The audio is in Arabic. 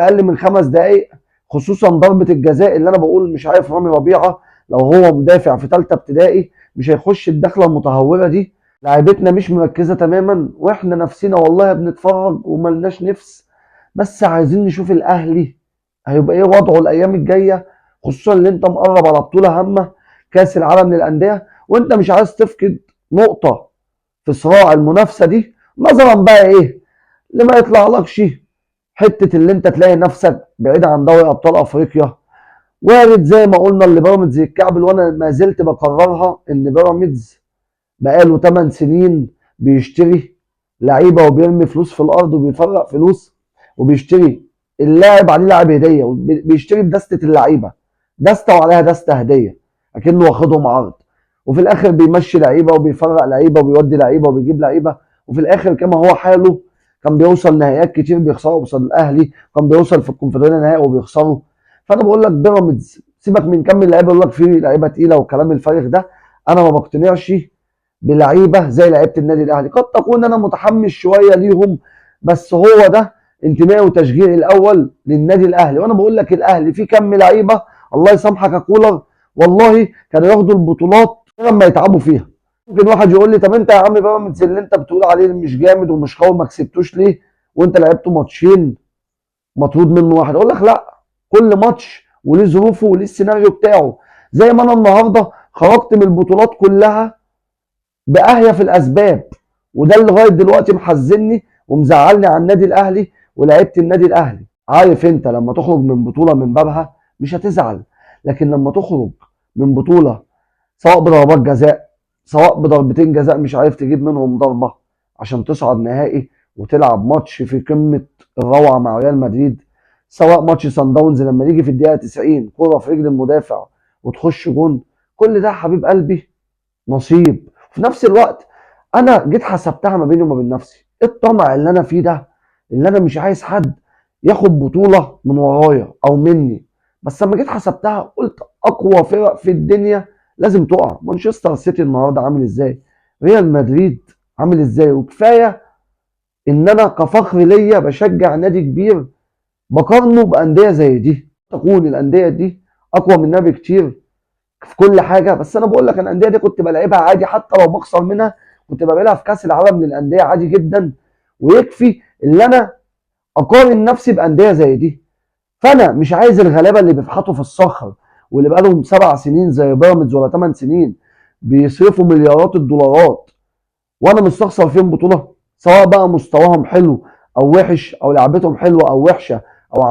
اقل من 5 دقائق، خصوصا ضربه الجزاء اللي انا بقول مش عارف رامي ربيعه لو هو مدافع في ثالثه ابتدائي مش هيخش الدخله المتهوره دي. لعيبتنا مش مركزه تماما، واحنا نفسنا والله بنتفرج وملناش نفس، بس عايزين نشوف الاهلي هيبقى ايه وضعه الايام الجايه، خصوصا اللي انت مقرب على بطوله هامه كاس العالم للانديه، وانت مش عايز تفقد نقطه في صراع المنافسه دي، نظرا بقى ايه لما يطلعلكش حته اللي انت تلاقي نفسك بعيد عن دوري ابطال افريقيا. وارد زي ما قلنا اللي بيراميدز يتكعبل، وانا ما زلت بكررها ان بيراميدز بقاله 8 سنين بيشتري لعيبه وبيرمي فلوس في الارض وبيفرق فلوس وبيشتري اللاعب عليه لاعب هديه، وبيشتري بدسته اللعيبه، دسته وعليها دسته هديه اكنه واخدهم عرض، وفي الاخر بيمشي لعيبه وبيفرق لعيبه وبيودي لعيبه وبيجيب لعيبه، وفي الاخر كما هو حاله كان بيوصل نهائيات كتير بيخسروا قصاد الاهلي، كان بيوصل في الكونفدراليه نهائي وبيخسروا. فانا بقول لك بيراميدز سيبك من كم اللعيبه يقول لك في لعيبه تقيله والكلام الفارغ ده، انا ما بقتنعش بلعيبه زي لعيبه النادي الاهلي. قد تكون انا متحمس شويه ليهم، بس هو ده انتمائي وتشجيعي الاول للنادي الاهلي. وانا بقول لك الاهلي في كم لعيبه الله يسامحك يا كولر والله كانوا ياخدوا البطولات لما يتعبوا فيها. ممكن واحد يقول لي طب انت يا عم بيراميدز اللي انت بتقول عليه مش جامد ومش قوي ما كسبتوش ليه وانت لعبته ماتشين مطرود منه واحد؟ اقول لك لا، كل ماتش وليه ظروفه وليه السيناريو بتاعه. زي ما انا النهارده خرجت من البطولات كلها باهيف الاسباب، وده اللي لغايه دلوقتي محزني ومزعلني على النادي الاهلي ولاعيبه النادي الاهلي. عارف انت لما تخرج من بطوله من بابها مش هتزعل، لكن لما تخرج من بطوله سواء بضربات جزاء سواء بضربتين جزاء مش عارف تجيب منهم ضربه عشان تصعد نهائي وتلعب ماتش في قمه الروعه مع ريال مدريد، سواء ماتش سان داونز لما يجي في الدقيقه 90 كوره في رجل المدافع وتخش جون، كل ده يا حبيب قلبي نصيب. في نفس الوقت انا جيت حسبتها ما بيني وما بين نفسي، ايه الطمع اللي انا فيه ده اللي انا مش عايز حد ياخد بطوله من ورايا او مني. بس لما جيت حسبتها قلت اقوى فرق في الدنيا لازم تقع. مانشستر سيتي النهارده عامل ازاي، ريال مدريد عامل ازاي، وكفايه ان انا كفخر ليا بشجع نادي كبير بقارنه بانديه زي دي. تكون الانديه دي اقوى منها بكتير في كل حاجه، بس انا بقول لك انا الانديه دي كنت بلعبها عادي حتى لو بخسر منها، كنت بقابلها في كاس العالم للانديه عادي جدا، ويكفي ان انا اقارن نفسي بانديه زي دي. فانا مش عايز الغلابه اللي بيفحطوا في الصخر واللي بقالهم 7 سنين زي بيراميدز ولا 8 سنين بيصرفوا مليارات الدولارات وانا مستخسر فيهم بطوله، سواء بقى مستواهم حلو او وحش او لعبتهم حلوه او وحشه او